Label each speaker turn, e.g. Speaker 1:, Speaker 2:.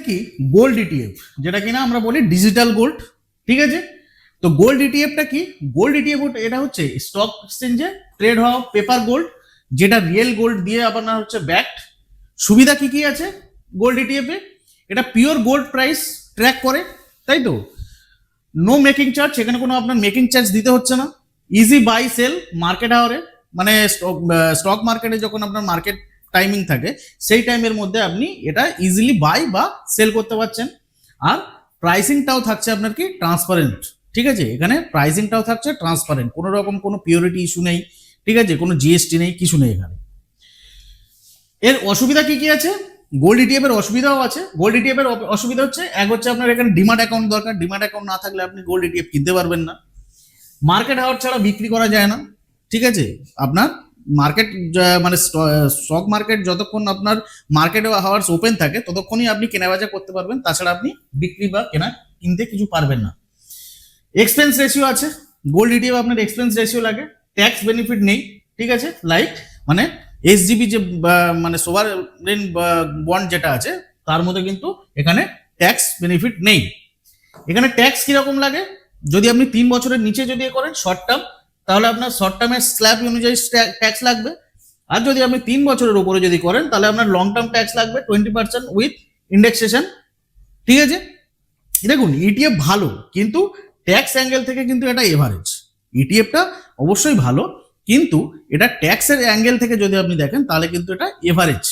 Speaker 1: কি gold ETF, যেটা কিনা আমরা বলি ডিজিটাল গোল্ড। ঠিক আছে, তো গোল্ড ইটিএফটা কি? গোল্ড ইটিএফ এটা হচ্ছে স্টক এক্সচেঞ্জে ট্রেড হওয়া পেপার গোল্ড, যেটা রিয়েল গোল্ড দিয়ে আপনার হচ্ছে ব্যাকড। সুবিধা কি কি আছে গোল্ড ইটিএফ এ? এটা পিওর গোল্ড প্রাইস ট্র্যাক করে, তাই তো। নো মেকিং চার্জ, এখানে কোনো আপনার মেকিং চার্জ দিতে হচ্ছে না। ইজি বাই সেল মার্কেট আওয়ারে, মানে স্টক মার্কেটে যখন আপনার মার্কেট টাইমিং থাকে সেই টাইমের মধ্যে আপনি এটা ইজিলি বাই বা সেল করতে পারছেন। আর প্রাইসিংটাও থাকছে আপনার কি ট্রান্সপারেন্ট। ঠিক আছে, এখানে প্রাইসিংটাও থাকছে ট্রান্সপারেন্ট, কোনো রকম কোনো পিওরিটি ইস্যু নেই। ঠিক আছে, কোনো জিএসটি নেই, কিছু নেই এখানে। এর অসুবিধা কি কি আছে? গোল্ড ইটিএফ এর অসুবিধাও আছে। গোল্ড ইটিএফ এর অসুবিধা হচ্ছে, এক হচ্ছে আপনার এখানে ডিমাট অ্যাকাউন্ট দরকার। ডিমাট অ্যাকাউন্ট না থাকলে আপনি গোল্ড ইটিএফ কিনতে পারবেন না। মার্কেট আওয়ার ছাড়া বিক্রি করা যায় না। ঠিক আছে, আপনার মার্কেট মানে স্টক মার্কেট যতক্ষণ আপনার মার্কেট আওয়ার্স ওপেন থাকে ততক্ষণই আপনি কেনাবেচা করতে পারবেন, তাছাড়া আপনি বিক্রি বা কিনতে কিছু পারবেন না। এক্সপেন্স রেশিও আছে, গোল্ড ইটিএফ আপনার এক্সপেন্স রেশিও লাগে। ট্যাক্স বেনিফিট নেই। ঠিক আছে, লাইক মানে এসজিবি যে মানে সোভারেন বন্ড যেটা আছে তার মধ্যে কিন্তু এখানে ট্যাক্স বেনিফিট নেই। এখানে ট্যাক্স কিরকম লাগে? যদি আপনি 3 বছরের নিচে যদি করেন শর্ট টার্ম, তাহলে আপনার শর্ট টার্মের স্ল্যাব অনুযায়ী ট্যাক্স লাগবে। আর যদি আপনি 3 বছরের উপরে যদি করেন তাহলে আপনার লং টার্ম ট্যাক্স লাগবে 20% উইথ ইন্ডেক্সেশন। ঠিক আছে, দেখুন ইটিএফ ভালো, কিন্তু ট্যাক্স অ্যাঙ্গেল থেকে কিন্তু এটা এভারেজ। ইটিএফটা অবশ্যই ভালো, কিন্তু এটা ট্যাক্সের অ্যাঙ্গেল থেকে যদি আপনি দেখেন তাহলে কিন্তু এটা এভারেজ।